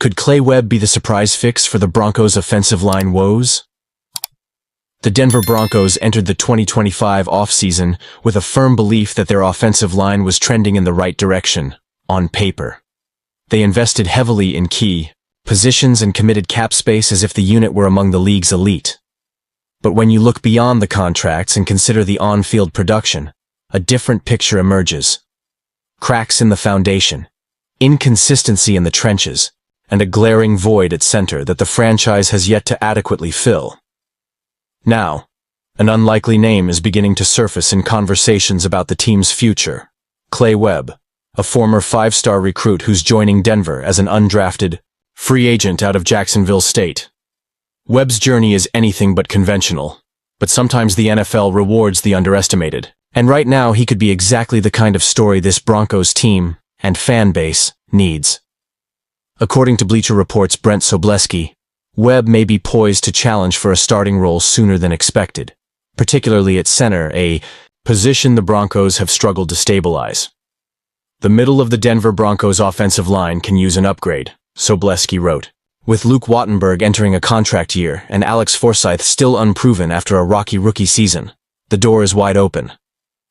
Could Clay Webb be the surprise fix for the Broncos' offensive line woes? The Denver Broncos entered the 2025 offseason with a firm belief that their offensive line was trending in the right direction, on paper. They invested heavily in key positions and committed cap space as if the unit were among the league's elite. But when you look beyond the contracts and consider the on-field production, a different picture emerges. Cracks in the foundation, inconsistency in the trenches, and a glaring void at center that the franchise has yet to adequately fill. Now, an unlikely name is beginning to surface in conversations about the team's future. Clay Webb, a former five-star recruit who's joining Denver as an undrafted free agent out of Jacksonville State. Webb's journey is anything but conventional, but sometimes the NFL rewards the underestimated. And right now he could be exactly the kind of story this Broncos team and fan base needs. According to Bleacher Report's Brent Sobleski, Webb may be poised to challenge for a starting role sooner than expected, particularly at center, a position the Broncos have struggled to stabilize. The middle of the Denver Broncos offensive line can use an upgrade, Sobleski wrote. With Luke Wattenberg entering a contract year and Alex Forsyth still unproven after a rocky rookie season, the door is wide open.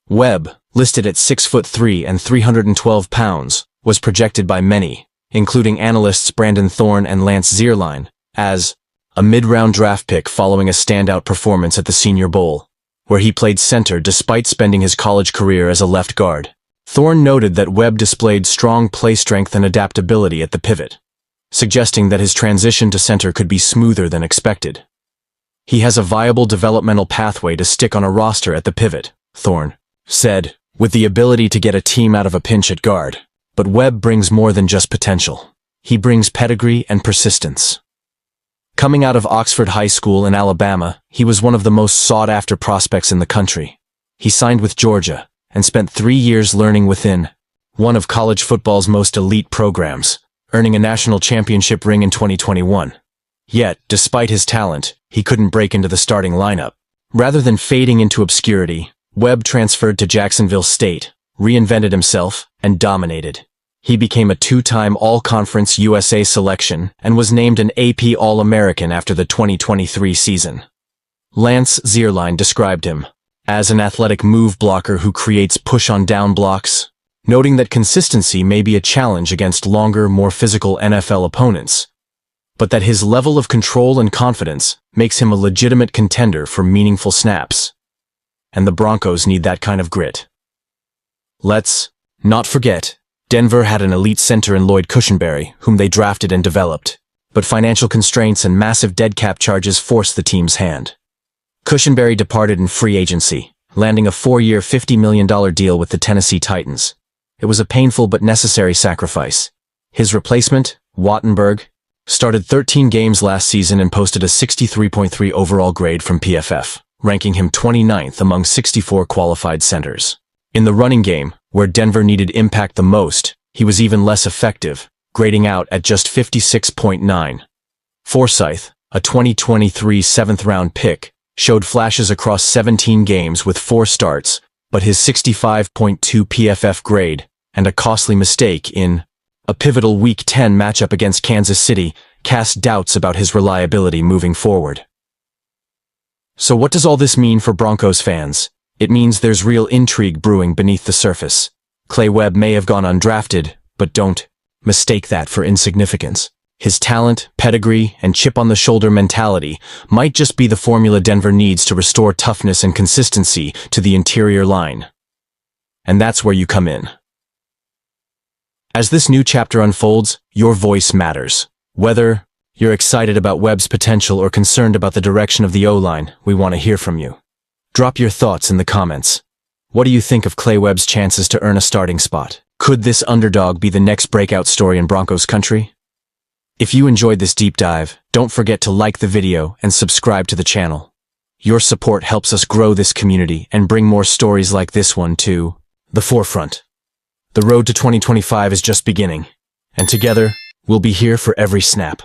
Webb, listed at 6'3" and 312 pounds, was projected by many, including analysts Brandon Thorne and Lance Zierlein, as a mid-round draft pick following a standout performance at the Senior Bowl, where he played center despite spending his college career as a left guard. Thorne noted that Webb displayed strong play strength and adaptability at the pivot, suggesting that his transition to center could be smoother than expected. He has a viable developmental pathway to stick on a roster at the pivot, Thorne said, with the ability to get a team out of a pinch at guard. But Webb brings more than just potential. He brings pedigree and persistence. Coming out of Oxford High School in Alabama, he was one of the most sought-after prospects in the country. He signed with Georgia and spent 3 years learning within one of college football's most elite programs, earning a national championship ring in 2021. Yet, despite his talent, he couldn't break into the starting lineup. Rather than fading into obscurity, Webb transferred to Jacksonville State, reinvented himself, and dominated. He became a 2-time All-Conference USA selection and was named an AP All-American after the 2023 season. Lance Zierlein described him as an athletic move blocker who creates push-on-down blocks, noting that consistency may be a challenge against longer, more physical NFL opponents, but that his level of control and confidence makes him a legitimate contender for meaningful snaps. And the Broncos need that kind of grit. Let's not forget, Denver had an elite center in Lloyd Cushenberry, whom they drafted and developed, but financial constraints and massive dead cap charges forced the team's hand. Cushenberry departed in free agency, landing a 4-year $50 million deal with the Tennessee Titans. It was a painful but necessary sacrifice. His replacement, Wattenberg, started 13 games last season and posted a 63.3 overall grade from PFF, ranking him 29th among 64 qualified centers. In the running game, where Denver needed impact the most, he was even less effective, grading out at just 56.9. Forsyth, a 2023 7th-round pick, showed flashes across 17 games with 4 starts, but his 65.2 PFF grade and a costly mistake in a pivotal Week 10 matchup against Kansas City cast doubts about his reliability moving forward. So what does all this mean for Broncos fans? It means there's real intrigue brewing beneath the surface. Clay Webb may have gone undrafted, but don't mistake that for insignificance. His talent, pedigree, and chip-on-the-shoulder mentality might just be the formula Denver needs to restore toughness and consistency to the interior line. And that's where you come in. As this new chapter unfolds, your voice matters. Whether you're excited about Webb's potential or concerned about the direction of the O-line, we want to hear from you. Drop your thoughts in the comments. What do you think of Clay Webb's chances to earn a starting spot? Could this underdog be the next breakout story in Broncos country? If you enjoyed this deep dive, don't forget to like the video and subscribe to the channel. Your support helps us grow this community and bring more stories like this one to the forefront. The road to 2025 is just beginning, and together, we'll be here for every snap.